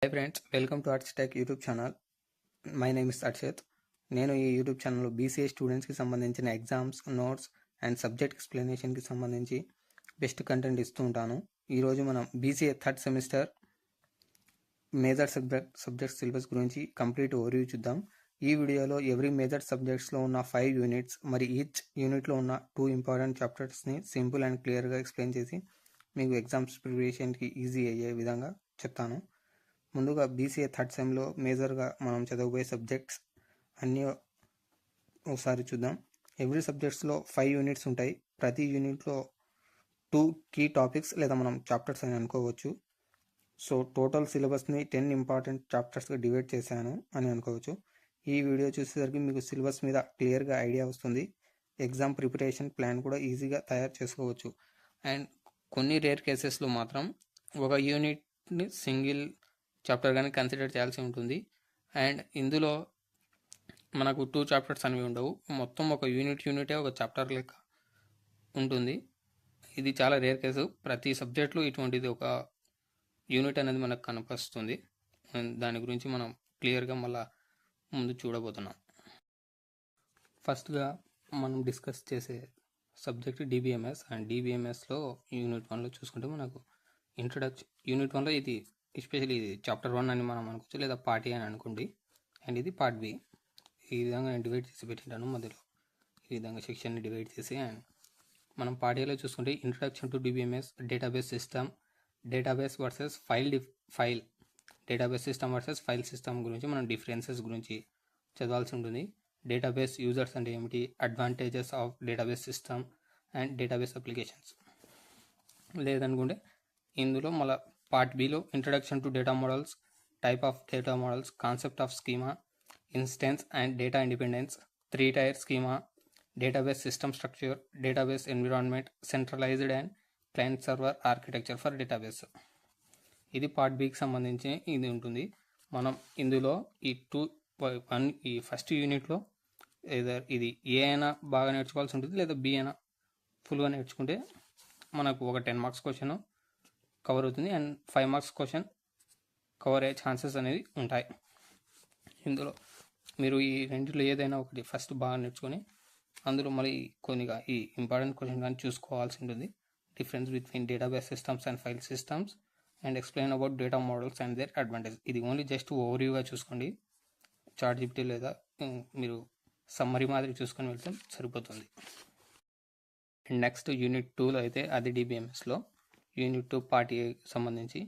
Hi friends, welcome to ArtsTech YouTube channel. My name is Arshad. నేను ఈ YouTube ఛానల్లో BCA స్టూడెంట్స్కి సంబంధించిన ఎగ్జామ్స్, నోట్స్ అండ్ సబ్జెక్ట్ ఎక్స్ప్లెనేషన్కి సంబంధించి బెస్ట్ కంటెంట్ ఇస్తూ ఉంటాను. ఈరోజు మనం BCA third semester major subject syllabus గురించి కంప్లీట్ ఓవర్వ్యూ చూద్దాం. ఈ వీడియోలో ఎవ్రీ మేజర్ సబ్జెక్ట్స్లో ఉన్న 5 యూనిట్స్ మరి ఈచ్ యూనిట్లో ఉన్న 2 ఇంపార్టెంట్ చాప్టర్స్ని సింపుల్ అండ్ క్లియర్గా ఎక్స్ప్లెయిన్ చేసి మీకు ఎగ్జామ్స్ ప్రిపరేషన్కి ఈజీ అయ్యే విధంగా చెప్తాను. ముందుగా బీసీఏ థర్డ్ సెమ్లో మేజర్గా మనం చదవబోయే సబ్జెక్ట్స్ అన్నీ ఒకసారి చూద్దాం. ఎవ్రీ సబ్జెక్ట్స్లో 5 యూనిట్స్ ఉంటాయి. ప్రతి యూనిట్లో 2 కీ టాపిక్స్ లేదా మనం చాప్టర్స్ అని అనుకోవచ్చు. సో టోటల్ సిలబస్ని 10 ఇంపార్టెంట్ చాప్టర్స్గా డివైడ్ చేశాను అని అనుకోవచ్చు. ఈ వీడియో చూసేసరికి మీకు సిలబస్ మీద క్లియర్గా ఐడియా వస్తుంది. ఎగ్జామ్ ప్రిపరేషన్ ప్లాన్ కూడా ఈజీగా తయారు చేసుకోవచ్చు. అండ్ కొన్ని రేర్ కేసెస్లో మాత్రం ఒక యూనిట్ని సింగిల్ చాప్టర్ కానీ కన్సిడర్ చేయాల్సి ఉంటుంది. అండ్ ఇందులో మనకు 2 చాప్టర్స్ అనేవి ఉండవు. మొత్తం ఒక యూనిటే ఒక చాప్టర్ లెక్క ఉంటుంది. ఇది చాలా రేర్ కేసు. ప్రతి సబ్జెక్ట్లో ఇటువంటిది ఒక యూనిట్ అనేది మనకు కనిపిస్తుంది. దాని గురించి మనం క్లియర్గా మళ్ళీ ముందు చూడబోతున్నాం. ఫస్ట్గా మనం డిస్కస్ చేసే సబ్జెక్ట్ డిబిఎంఎస్. అండ్ డిబిఎంఎస్లో యూనిట్ 1లో చూసుకుంటే మనకు ఇంట్రడక్షన్. యూనిట్ 1లో ఇది ఎస్పెషల్లీ ఇది చాప్టర్ 1 అని మనం అనుకోవచ్చు, లేదా పార్ట్ ఏ అని అనుకోండి. అండ్ ఇది పార్ట్ బి. ఈ విధంగా నేను డివైడ్ చేసి పెట్టింటాను మధ్యలో. ఈ విధంగా సెక్షన్ని డివైడ్ చేసి అండ్ మనం పార్ట్ ఏలో చూసుకుంటే introduction to DBMS, database system, database versus file database system versus file system గురించి మనం డిఫరెన్సెస్ గురించి చదవాల్సి ఉంటుంది. డేటాబేస్ యూజర్స్ అంటే ఏమిటి, advantages of database system and database applications. లేదనుకుంటే ఇందులో మళ్ళీ పార్ట్ బిలో introduction to data models, type of data models, concept of schema, instance and data independence, 3 tier schema, database system structure, database environment, centralized and client server architecture for database. ఇది part బికి సంబంధించి ఇది ఉంటుంది. మనం ఇందులో ఈ first యూనిట్లో ఇది ఏ అయినా బాగా నేర్చుకోవాల్సి ఉంటుంది, లేదా బి అయినా ఫుల్గా నేర్చుకుంటే మనకు ఒక 10 మార్క్స్ క్వశ్చన్ కవర్ అవుతుంది. అండ్ 5 మార్క్స్ క్వశ్చన్ కవర్ అయ్యే ఛాన్సెస్ అనేవి ఉంటాయి. ఇందులో మీరు ఈ రెండిట్లో ఏదైనా ఒకటి ఫస్ట్ బాగా నేర్చుకొని అందులో మళ్ళీ కొన్నిగా ఈ ఇంపార్టెంట్ క్వశ్చన్ కానీ చూసుకోవాల్సి ఉంటుంది. Difference between database systems and file systems and explain about data models and their advantage. ఇది ఓన్లీ జస్ట్ ఓవర్వ్యూగా చూసుకోండి. చాట్‌జిపిటి లేదా మీరు సమ్మరీ మాదిరి చూసుకొని వెళ్తే సరిపోతుంది. నెక్స్ట్ యూనిట్ 2లో అయితే అది డిబిఎంఎస్లో యూనిట్ 2 పార్ట్ ఏ సంబంధించి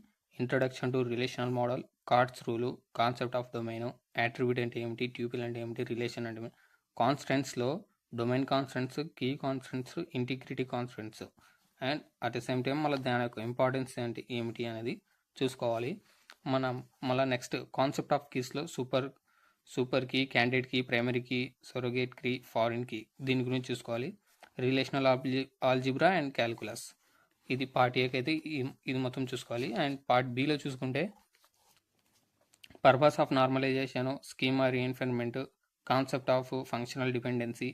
introduction to relational model, Codd's rules, concept of domain, attribute అంటే ఏమిటి, ట్యూపిల్ అంటే ఏమిటి, రిలేషన్ అంటే కాన్స్టెంట్స్లో domain constraints, key constraints, integrity constraints and at the same time మళ్ళీ దాని యొక్క ఇంపార్టెన్స్ ఏమిటి అనేది చూసుకోవాలి. మనం మళ్ళీ నెక్స్ట్ కాన్సెప్ట్ ఆఫ్ కీస్లో super key, candidate key, primary key, surrogate key, foreign key, దీని గురించి చూసుకోవాలి. రిలేషనల్ ఆల్జిబ్రా అండ్ క్యాల్కులస్, ఇది పార్ట్ ఏకి అయితే ఇది మొత్తం చూసుకోవాలి. అండ్ పార్ట్ బిలో చూసుకుంటే purpose of normalization, schema reinforcement, concept of functional dependency,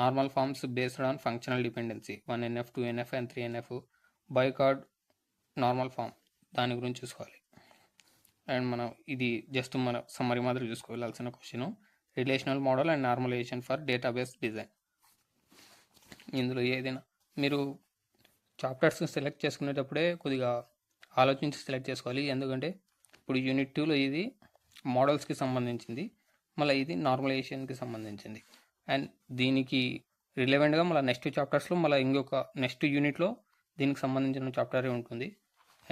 normal forms based on functional dependency 1NF, 2NF and 3NF, boyce codd normal form, దాని గురించి చూసుకోవాలి. అండ్ మనం ఇది జస్ట్ మన సమ్మరీ మాదిరి చూసుకోవాల్సిన question, relational model and normalization for database design. ఇందులో ఏదైనా మీరు చాప్టర్స్ సెలెక్ట్ చేసుకునేటప్పుడే కొద్దిగా ఆలోచించి సెలెక్ట్ చేసుకోవాలి. ఎందుకంటే ఇప్పుడు యూనిట్ 2లో ఇది మోడల్స్కి సంబంధించింది, మళ్ళీ ఇది నార్మలైజేషన్కి సంబంధించింది. అండ్ దీనికి రిలవెంట్గా మళ్ళీ నెక్స్ట్ చాప్టర్స్లో మళ్ళీ ఇంకొక నెక్స్ట్ యూనిట్లో దీనికి సంబంధించిన చాప్టరే ఉంటుంది.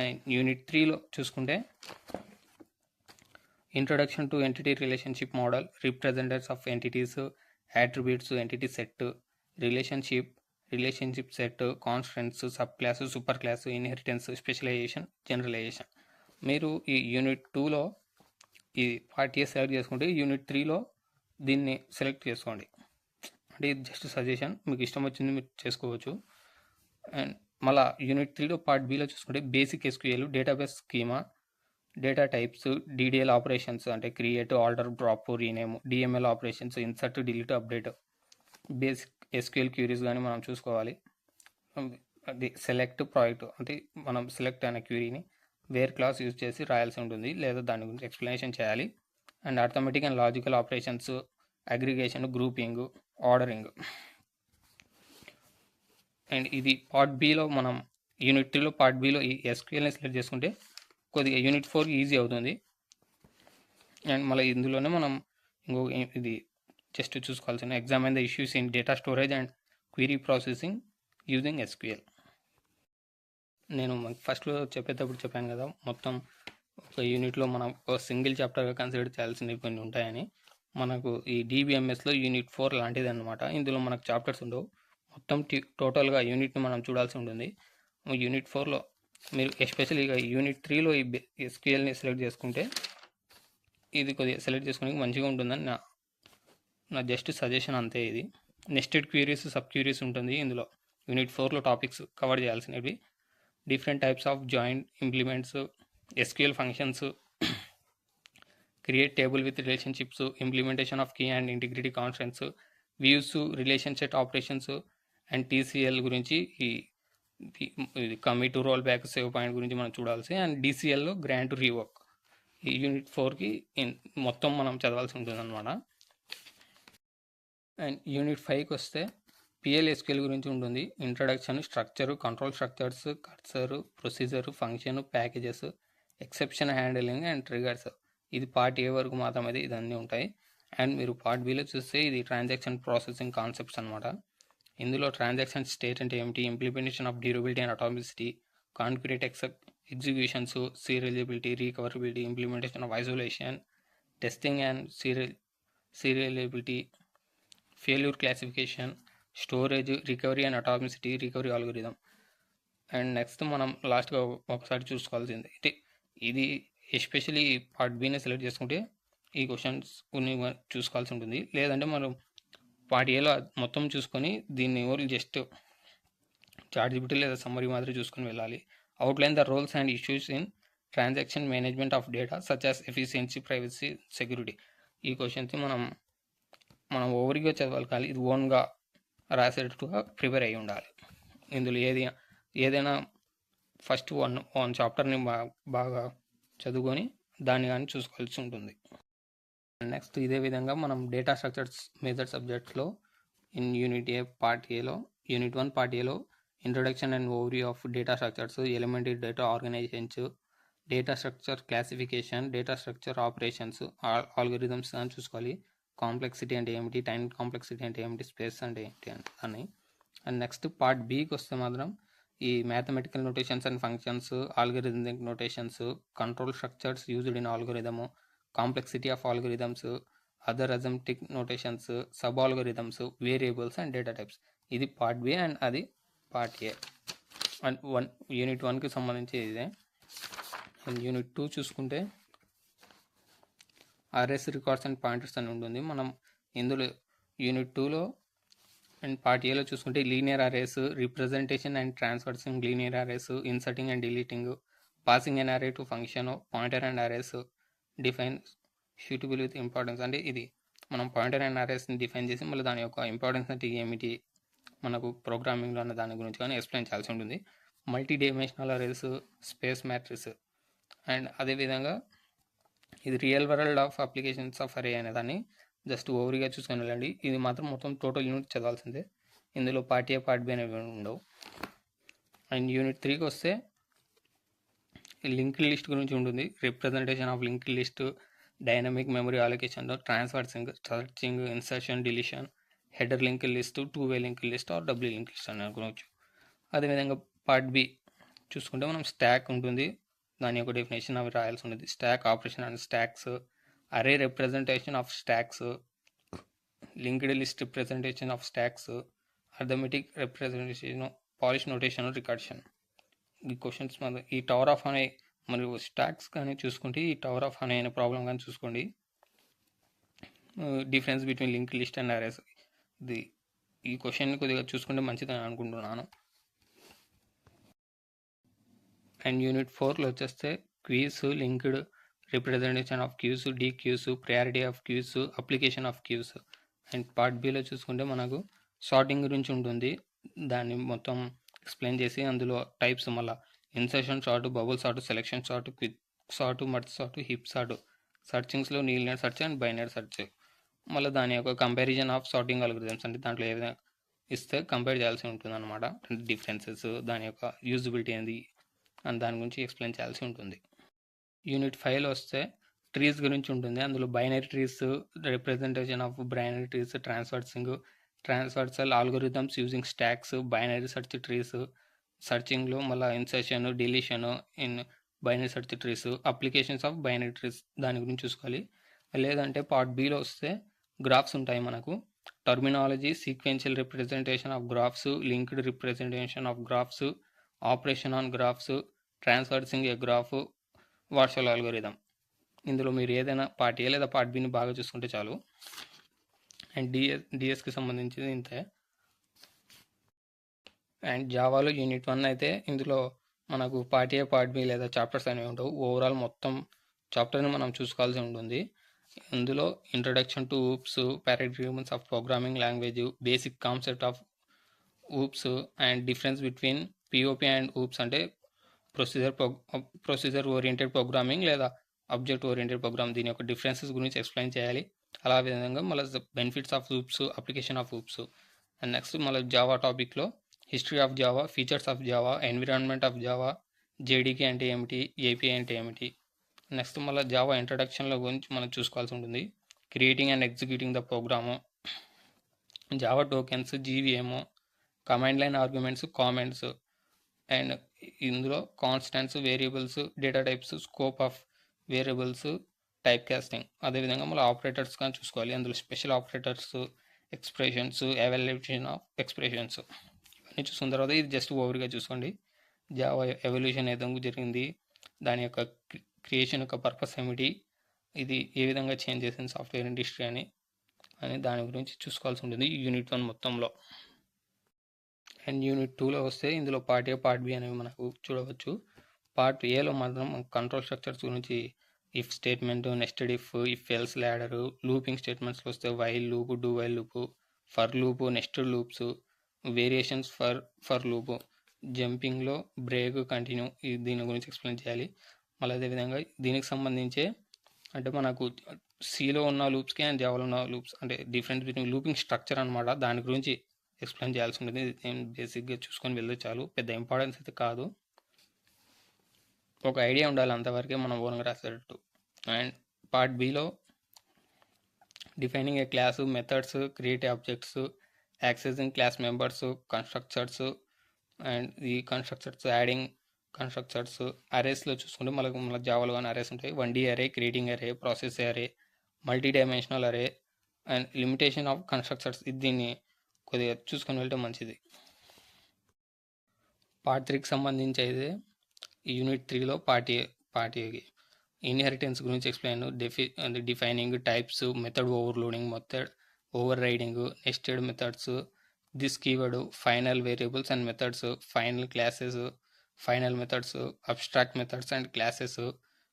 అండ్ యూనిట్ 3లో చూసుకుంటే introduction to entity relationship model, representatives of entities, attributes, entity set, relationship set, constants, sub class, super class, inheritance, specialization, generalization. మీరు ఈ యూనిట్ 2లో ఈ పార్ట్ ఏ సెలెక్ట్ చేసుకుంటే యూనిట్ 3లో దీన్ని సెలెక్ట్ చేసుకోండి. అంటే ఇది జస్ట్ సజెషన్, మీకు ఇష్టం వచ్చింది మీరు చేసుకోవచ్చు. అండ్ మళ్ళీ యూనిట్ 3లో పార్ట్ బిలో చూసుకుంటే basic SQL, database schema, data types, DDL operations అంటే create, alter, drop, rename, DML operations, insert, delete, update, basic SQL queries కానీ మనం చూసుకోవాలి. అది సెలెక్ట్ ప్రాజెక్ట్ అంటే మనం సెలెక్ట్ అయిన క్యూరీని వేర్ క్లాస్ యూజ్ చేసి రాయాల్సి ఉంటుంది, లేదా దాని గురించి ఎక్స్ప్లెనేషన్ చేయాలి. And arithmetic and logical operations, aggregation, grouping, ordering. And ఇది పార్ట్ బిలో మనం యూనిట్ 3లో పార్ట్ బిలో ఈ ఎస్క్యూఎల్ని సెలెక్ట్ చేసుకుంటే కొద్దిగా యూనిట్ 4 ఈజీ అవుతుంది. అండ్ మళ్ళీ ఇందులోనే మనం ఇది జస్ట్ చూసుకోవాల్సిన examine the issues in data storage and query processing using SQL. నేను ఫస్ట్లో చెప్పేటప్పుడు చెప్పాను కదా, మొత్తం ఒక యూనిట్లో మనం ఒక సింగిల్ చాప్టర్గా కన్సిడర్ చేయాల్సినవి కొన్ని ఉంటాయని. మనకు ఈ DBMSలో యూనిట్ 4 లాంటిది అనమాట. ఇందులో మనకు చాప్టర్స్ ఉండవు, మొత్తం టోటల్గా యూనిట్ని మనం చూడాల్సి ఉంటుంది. యూనిట్ 4లో మీరు ఎస్పెషల్గా యూనిట్ 3లో ఈ ఎస్క్యూఎల్ని సెలెక్ట్ చేసుకుంటే ఇది కొద్దిగా సెలెక్ట్ చేసుకుని మంచిగా ఉంటుందని నా జస్ట్ సజెషన్ అంతే. ఇది నెస్టెడ్ క్వీరీస్, సబ్ క్వీరీస్ ఉంటుంది ఇందులో. యూనిట్ 4లో టాపిక్స్ కవర్ చేయాల్సినవి different types of joint implements, SQL functions, create table with relationships, implementation of key and integrity constants, views, relation set operations and TCL గురించి, ఇది commit, roll back, save point గురించి మనం చూడాల్సి. And DCLలో grant, rework. ఈ unit 4కి మొత్తం మనం చదవాల్సి ఉంటుంది అనమాట. అండ్ యూనిట్ 5కి వస్తే PLSQL గురించి ఉంటుంది. Introduction, structure, control structures, cursor, procedure, function, packages, exception handling and triggers. ఇది పార్ట్ A వరకు మాత్రమే ఇదన్నీ ఉంటాయి. అండ్ మీరు పార్ట్ Bలో చూస్తే ఇది ట్రాన్సాక్షన్ ప్రాసెసింగ్ కాన్సెప్ట్స్ అనమాట. ఇందులో ట్రాన్సాక్షన్ స్టేట్ అంటే ఏమిటి, implementation of durability and atomicity, concrete executions, serializability, recoverability, implementation of isolation, testing and serializability, failure classification, storage, recovery and atomicity, recovery algorithm. And next మనం లాస్ట్గా ఒకసారి చూసుకోవాల్సింది అంటే ఇది ఎస్పెషలీ పార్ట్ Bని సెలెక్ట్ చేసుకుంటే ఈ క్వశ్చన్స్ చూసుకోవాల్సి ఉంటుంది. లేదంటే మనం పార్ట్ Aలో మొత్తం చూసుకొని దీన్ని ఓన్లీ జస్ట్ చాట్‌జిపిటి లేదా సమ్మరీ మాదిరి చూసుకొని వెళ్ళాలి. Outline the roles and issues in transaction management of data such as efficiency, privacy, security. ఈ క్వశ్చన్స్ మనం ఓవర్గా చదవాలి, కానీ ఇది ఓన్గా రాసేటట్టుగా ప్రిపేర్ అయ్యి ఉండాలి. ఇందులో ఏదైనా ఫస్ట్ వన్ చాప్టర్ని బాగా చదువుకొని దాన్ని కానీ చూసుకోవాల్సి ఉంటుంది. నెక్స్ట్ ఇదే విధంగా మనం డేటా స్ట్రక్చర్స్ మేజర్ సబ్జెక్ట్స్లో ఇన్ యూనిట్ 1 పార్ట్ Aలో introduction and overview of data structures, elementary data organizations, data structure classification, data structure operations, algorithms అని చూసుకోవాలి. కాంప్లెక్సిటీ అంటే ఏమిటి, టైం కాంప్లెక్సిటీ అంటే ఏమిటి, స్పేస్ అంటే ఏంటి అని. అండ్ నెక్స్ట్ పార్ట్ Bకి వస్తే మాత్రం ఈ mathematical notations and functions, algorithmic notations, control structures used in algorithm, complexity of algorithms, other arithmetic notations, sub algorithms, variables and data types. ఇది పార్ట్ B అండ్ అది పార్ట్ A. అండ్ యూనిట్ 1కి సంబంధించి ఇదే. And unit 2 చూసుకుంటే arrays, records and pointers అని ఉంటుంది. మనం ఇందులో యూనిట్ 2లో అండ్ పార్ట్ Aలో చూసుకుంటే linear arrays, representation and traversing linear arrays, inserting and deleting, passing an array to function, pointer and arrays, define suitable with importance. అంటే ఇది మనం పాయింటర్ అండ్ అరేస్ని డిఫైన్ చేసి మళ్ళీ దాని యొక్క ఇంపార్టెన్స్ అంటే ఏమిటి మనకు ప్రోగ్రామింగ్లో అన్న దాని గురించి కానీ ఎక్స్ప్లెయిన్ చేయాల్సి ఉంటుంది. Multi dimensional arrays, space matrix. And అదేవిధంగా ఇది real world of applications of అరే అనే దాన్ని జస్ట్ ఓవర్గా చూసుకొని వెళ్ళండి. ఇది మాత్రం మొత్తం టోటల్ యూనిట్ చదవాల్సిందే. ఇందులో పార్ట్ A, పార్ట్ B అనేవి ఉండవు. అండ్ యూనిట్ 3కి వస్తే లింక్డ్ లిస్ట్ గురించి ఉంటుంది. Representation of linked list, dynamic memory allocation, traversing, searching, insertion, deletion, header link list, 2-వే link list or W link list అని అనుకోవచ్చు. అదేవిధంగా పార్ట్ B చూసుకుంటే మనం స్టాక్ ఉంటుంది, దాని యొక్క డెఫినేషన్ అవి రాయాల్సి ఉంటుంది. స్టాక్ ఆపరేషన్ అండ్ స్టాక్స్, అరే representation of stocks, linked list representation of stocks, arithmetic representation, polish notation, recursion. ఈ క్వశ్చన్స్ మన ఈ టవర్ ఆఫ్ అనే మరియు స్టాక్స్ కానీ చూసుకుంటే ఈ టవర్ ఆఫ్ అనే ప్రాబ్లం కానీ చూసుకోండి. Difference between link list and arrays. ఈ క్వశ్చన్ని కొద్దిగా చూసుకుంటే మంచిదని అనుకుంటున్నాను. అండ్ యూనిట్ 4లో వచ్చేస్తే queues, linked, representation of queues, DQs, priority of queues, application of queues. And part Bలో చూసుకుంటే మనకు సార్టింగ్ గురించి ఉంటుంది. దాన్ని మొత్తం ఎక్స్ప్లెయిన్ చేసి అందులో టైప్స్ మళ్ళీ insertion sort, bubble sort, selection sort, quick sort, merge sort, heap sort, సర్చింగ్స్లో linear search and binary search. మళ్ళీ దాని యొక్క కంపారిజన్ ఆఫ్ సార్టింగ్ అల్గోరిథమ్స్, అంటే దాంట్లో ఏదైనా ఇస్తే కంపేర్ చేయాల్సి ఉంటుంది అనమాట. డిఫరెన్సెస్, దాని యొక్క యూజబిలిటీ ఏంది అని దాని గురించి ఎక్స్ప్లెయిన్ చేయాల్సి ఉంటుంది. యూనిట్ 5లో వస్తే ట్రీస్ గురించి ఉంటుంది. అందులో binary trees, representation of binary trees, traversal algorithms using stacks, binary search trees, సర్చింగ్లో మళ్ళీ insertion, deletion in binary search trees, applications of binary trees దాని గురించి చూసుకోవాలి. లేదంటే పార్ట్ బిలో వస్తే గ్రాఫ్స్ ఉంటాయి మనకు. Terminology, sequential representation of graphs, linked representation of graphs, operation on graphs, traversing a graph, Warshall algorithm. ఇందులో మీరు ఏదైనా పార్ట్ ఏ లేదా పార్ట్ బిని బాగా చూసుకుంటే చాలు. అండ్ డిఎస్కి సంబంధించింది ఇంతే. అండ్ జావాలో యూనిట్ 1 అయితే ఇందులో మనకు పార్ట్ ఏ, పార్ట్ బి లేదా చాప్టర్స్ అనేవి ఉండవు. ఓవరాల్ మొత్తం చాప్టర్ని మనం చూసుకోవాల్సి ఉంటుంది. ఇందులో introduction to OOPs, paradigms of programming language, basic concept of OOPs and difference between POP and OOPs, అంటే ప్రొసీజర్ ఓరియంటెడ్ ప్రోగ్రామింగ్ లేదా ఆబ్జెక్ట్ ఓరియంటెడ్ ప్రోగ్రామ్, దీని యొక్క డిఫరెన్సెస్ గురించి ఎక్స్ప్లెయిన్ చేయాలి. అలా విధంగా మళ్ళీ benefits of OOPs, application of OOPs. And next మళ్ళీ జావా టాపిక్లో history of Java, features of Java, environment of Java, JDK అంటే ఏమిటి, ఏపీఐ అంటే ఏమిటి. నెక్స్ట్ మళ్ళీ జావా ఇంట్రడక్షన్లో గురించి మనం చూసుకోవాల్సి ఉంటుంది. Creating and executing the program, Java tokens, JVM, command line arguments, comments, and ఇందులో constants, variables, data types, scope of variables, type casting. అదేవిధంగా మళ్ళీ ఆపరేటర్స్ కానీ చూసుకోవాలి. అందులో special operators, expressions, evaluation of expressions, ఇవన్నీ చూసుకున్న తర్వాత ఇది జస్ట్ ఓవర్గా చూసుకోండి. జావా ఎవల్యూషన్ ఏ విధంగా జరిగింది, దాని యొక్క క్రియేషన్ యొక్క పర్పస్ ఏమిటి, ఇది ఏ విధంగా చేంజ్ చేసింది సాఫ్ట్వేర్ ఇండస్ట్రీ అని దాని గురించి చూసుకోవాల్సి ఉంటుంది యూనిట్ 1 మొత్తంలో. అండ్ యూనిట్ 2లో వస్తే ఇందులో పార్ట్ ఏ, పార్ట్ బి అనేవి మనకు చూడవచ్చు. పార్ట్ ఏలో మాత్రం కంట్రోల్ స్ట్రక్చర్స్ గురించి, if statement, nested if else ladder, looping స్టేట్మెంట్స్లో వస్తే while loop, do while loop, for loop, nested loops, variations for loop, జంపింగ్లో బ్రేక్, కంటిన్యూ, దీని గురించి ఎక్స్ప్లెయిన్ చేయాలి. మళ్ళీ అదేవిధంగా దీనికి సంబంధించే అంటే మనకు సిలో ఉన్న లూప్స్కి అండ్ జావాలో ఉన్న లూప్స్ అంటే డిఫరెన్స్ బిట్వీన్ లూపింగ్ స్ట్రక్చర్ అనమాట, దాని గురించి ఎక్స్ప్లెయిన్ చేయాల్సి ఉంటుంది. బేసిక్గా చూసుకొని వెళ్తే చాలు, పెద్ద ఇంపార్టెన్స్ అయితే కాదు, ఒక ఐడియా ఉండాలి అంతవరకే మనం ఓన్గా రాసేటట్టు. అండ్ పార్ట్ బిలో defining a class, methods, create objects, accessing class members, constructors, and ఈ కన్స్ట్రక్చర్స్, యాడింగ్ కన్స్ట్రక్చర్స్, అరేస్లో చూసుకుంటే మళ్ళీ జావాలో కానీ అరేస్ ఉంటాయి. 1D అరే, creating array, process array, multi dimensional array, and limitation of constructors. దీన్ని కొద్దిగా చూసుకొని వెళ్తే మంచిది. పార్ట్ 3కి సంబంధించి అయితే యూనిట్ 3లో పార్ట్ ఏకి ఇన్హెరిటెన్స్ గురించి explain, defining types, method overloading, method overriding, nested methods, this keyword, final variables and methods, final classes, final methods, abstract methods and classes,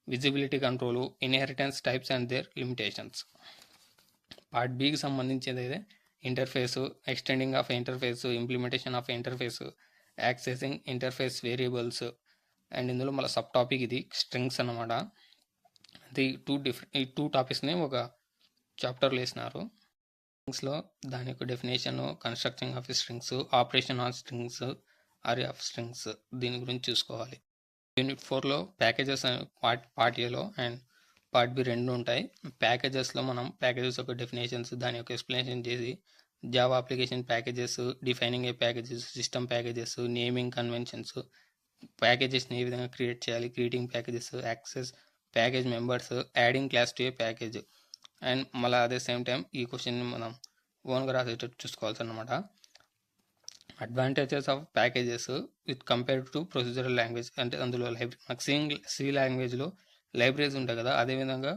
visibility control, inheritance types and their limitations. Part బికి సంబంధించింది అయితే interface, extending of interface, implementation of interface, accessing interface variables. And ఇందులో మళ్ళీ sub topic ఇది strings అన్నమాట. అది ఈ two టాపిక్స్ని ఒక చాప్టర్లో వేసినారు. స్ట్రింగ్స్లో దాని యొక్క definition, constructing of strings, operation on strings, అరే ఆఫ్ స్ట్రింగ్స్, దీని గురించి చూసుకోవాలి. యూనిట్ 4లో ప్యాకేజెస్ పార్ట్ ఏలో అండ్ పార్ట్ బి రెండు ఉంటాయి. ప్యాకేజెస్లో మనం ప్యాకేజెస్ యొక్క డెఫినేషన్స్, దాని యొక్క ఎక్స్ప్లెనేషన్ చేసి, Java application packages, defining a packages, system packages, naming conventions, ప్యాకేజెస్ని ఏ విధంగా క్రియేట్ చేయాలి, creating packages, access package members, adding class to a package. And మళ్ళీ అదే సేమ్ టైం ఈ క్వశ్చన్ని మనం ఓన్గా రాసేటట్టు చూసుకోవాల్సి అన్నమాట. Advantages of packages with compared to procedural language, అంటే అందులో మనకు సి లాంగ్వేజ్లో లైబ్రరీస్ ఉంటాయి కదా, అదేవిధంగా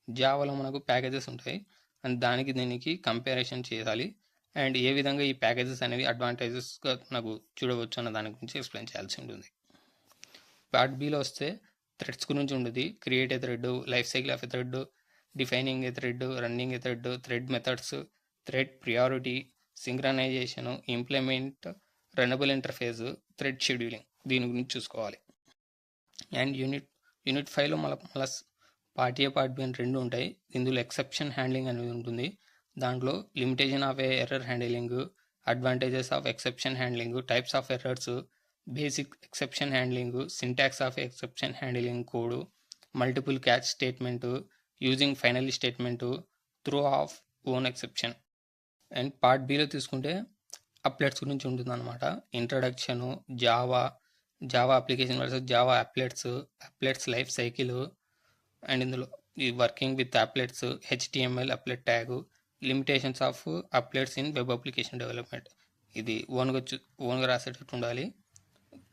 జావాలో మనకు ప్యాకేజెస్ ఉంటాయి. అండ్ దీనికి కంపారిజన్ చేయాలి. అండ్ ఏ విధంగా ఈ ప్యాకేజెస్ అనేవి అడ్వాంటేజెస్గా మనకు చూడవచ్చు అన్న దాని గురించి ఎక్స్ప్లెయిన్ చేయాల్సి ఉంటుంది. పార్ట్ బిలో వస్తే థ్రెడ్స్ గురించి ఉంటుంది. Create a thread, life cycle of A thread, defining A thread, running A thread, thread methods, thread priority, synchronisation, implement, runnable interface, thread scheduling, దీని గురించి చూసుకోవాలి. అండ్ యూనిట్ 5లో మళ్ళీ పార్ట్ ఏ పార్ట్ బి అని 2 ఉంటాయి. ఇందులో exception handling అనేది ఉంటుంది. దాంట్లో limitation of error handling, advantages of exception handling, types of errors, basic exception handling, syntax of exception handling code, multiple catch statement, using final statement, through of own exception. And part బిలో తీసుకుంటే applets గురించి ఉంటుంది అనమాట. Introduction, Java application versus Java applets life cycle, and ఇందులో ఈ working with applets, HTML applet tag, limitations of applets in web application development. ఇది ఓన్గా రాసేటట్టు ఉండాలి,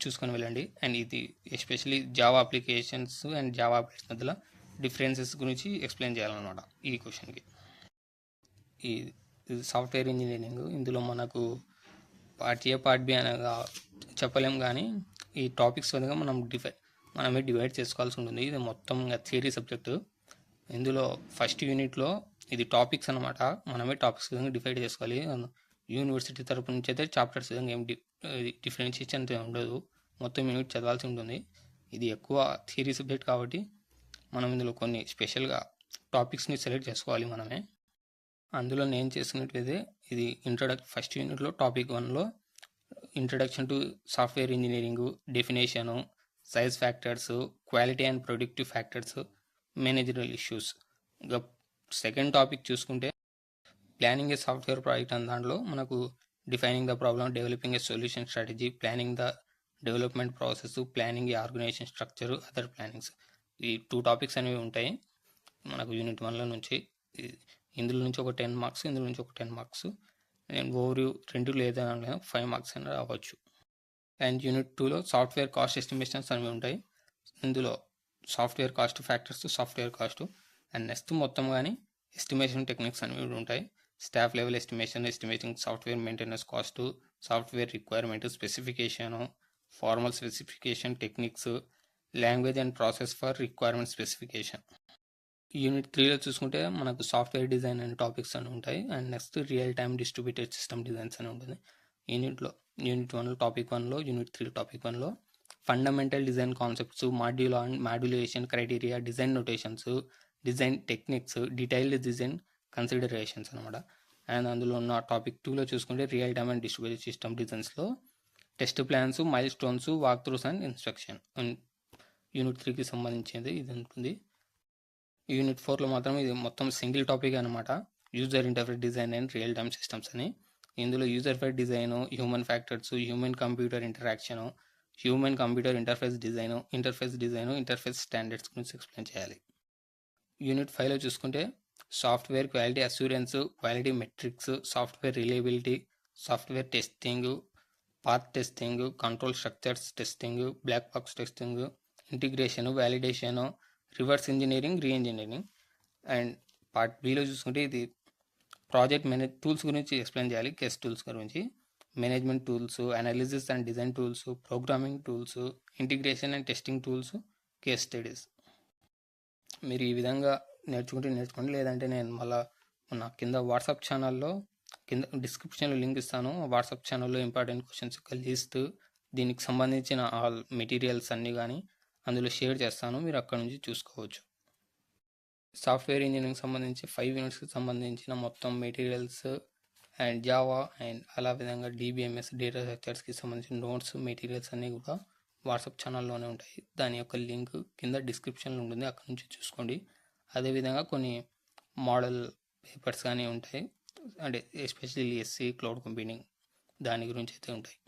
చూసుకొని వెళ్ళండి. అండ్ ఇది especially Java applications and Java applets మధ్యలో డిఫరెన్సెస్ గురించి ఎక్స్ప్లెయిన్ చేయాలన్నమాట ఈ క్వశ్చన్కి. ఇది సాఫ్ట్వేర్ ఇంజనీరింగ్. ఇందులో మనకు పార్ట్ ఏ పార్ట్ బి అనగా చెప్పలేం, కానీ ఈ టాపిక్స్ విధంగా మనమే డివైడ్ చేసుకోవాల్సి ఉంటుంది. ఇది మొత్తం థియరీ సబ్జెక్టు. ఇందులో ఫస్ట్ యూనిట్లో ఇది టాపిక్స్ అనమాట, మనమే టాపిక్స్ విధంగా డివైడ్ చేసుకోవాలి. యూనివర్సిటీ తరపు నుంచి అయితే చాప్టర్స్ విధంగా ఏం డిఫరెన్షియేషన్ అయితే ఉండదు, మొత్తం యూనిట్ చదవాల్సి ఉంటుంది. ఇది ఎక్కువ థియరీ సబ్జెక్ట్ కాబట్టి మనం ఇందులో కొన్ని స్పెషల్గా టాపిక్స్ని సెలెక్ట్ చేసుకోవాలి మనమే. అందులో నేను చేసినట్లయితే ఇది ఫస్ట్ యూనిట్లో టాపిక్ 1లో introduction to software engineering, definition, size factors, quality and productive factors, managerial issues. ఇంకా సెకండ్ టాపిక్ చూసుకుంటే ప్లానింగ్ ఏ సాఫ్ట్వేర్ ప్రాజెక్ట్ అన్న దాంట్లో మనకు defining the problem, developing a solution strategy, planning the development process, planning a organization structure, other plannings. ఈ 2 topics అనేవి ఉంటాయి మనకు unit 1లో నుంచి. ఇందులో నుంచి ఒక 10 మార్క్స్, ఇందులో నుంచి ఒక 10 మార్క్స్. నేను ఓవర్ 2 లేదా 5 మార్క్స్ అయినా రావచ్చు. అండ్ యూనిట్ 2లో సాఫ్ట్వేర్ కాస్ట్ ఎస్టిమేషన్స్ అనేవి ఉంటాయి. ఇందులో software cost factors, software cost, and next మొత్తం కానీ ఎస్టిమేషన్ టెక్నిక్స్ అనేవి ఉంటాయి. Staff level estimation, estimating software maintenance cost, software requirement specification, formal specification techniques, language and process for requirement specification. Unit 3లో చూసుకుంటే మనకు సాఫ్ట్వేర్ డిజైన్ అనే topics అని ఉంటాయి. And next real time distributed system designs అని ఉంటుంది. యూనిట్ 1లో topic 1లో, యూనిట్ 3 టాపిక్ 1లో fundamental design concepts, modulation criteria, design notations, design techniques, detailed design considerations అనమాట. అండ్ అందులో ఉన్న టాపిక్ 2లో చూసుకుంటే real time and distributed system డిజైన్స్లో test plans, milestones, walkthroughs and instruction. Unit 3కి సంబంధించింది ఇది ఉంటుంది. యూనిట్ 4లో మాత్రం ఇది మొత్తం సింగిల్ టాపిక్ అనమాట, user interface design and real time systems అని. ఇందులో user face design, human factors, human computer interaction, human computer interface design, interface standards గురించి ఎక్స్ప్లెయిన్ చేయాలి. యూనిట్ 5లో చూసుకుంటే software quality assurance, quality metrics, software reliability, software testing, path testing, control structures testing, black box testing, integration, validation, reverse engineering, reengineering. And part బిలో చూసుకుంటే ఇది project tools గురించి explain చేయాలి, case tools గురించి, management tools, analysis and design tools, programming tools, integration and testing tools, case studies. మీరు ఈ విధంగా నేర్చుకోండి. లేదంటే నేను మళ్ళీ నా కింద వాట్సాప్ ఛానల్లో కింద డిస్క్రిప్షన్లో లింక్ ఇస్తాను. వాట్సాప్ ఛానల్లో ఇంపార్టెంట్ క్వశ్చన్స్ యొక్క లిస్ట్, దీనికి సంబంధించిన ఆల్ మెటీరియల్స్ అన్నీ కానీ అందులో షేర్ చేస్తాను, మీరు అక్కడ నుంచి చూసుకోవచ్చు. సాఫ్ట్వేర్ ఇంజనీరింగ్ సంబంధించి 5 యూనిట్స్కి సంబంధించిన మొత్తం మెటీరియల్స్ అండ్ జావా అండ్ అలా విధంగా DBMS డేటా స్ట్రక్చర్స్కి సంబంధించిన నోట్స్, మెటీరియల్స్ అన్నీ కూడా వాట్సాప్ ఛానల్లోనే ఉంటాయి. దాని యొక్క లింక్ కింద డిస్క్రిప్షన్లో ఉంటుంది, అక్కడ నుంచి చూసుకోండి. అదేవిధంగా కొన్ని మోడల్ పేపర్స్ కానీ ఉంటాయి, అంటే ఎస్పెషల్లీ SC క్లౌడ్ కంప్యూటింగ్ దాని గురించి అయితే ఉంటాయి.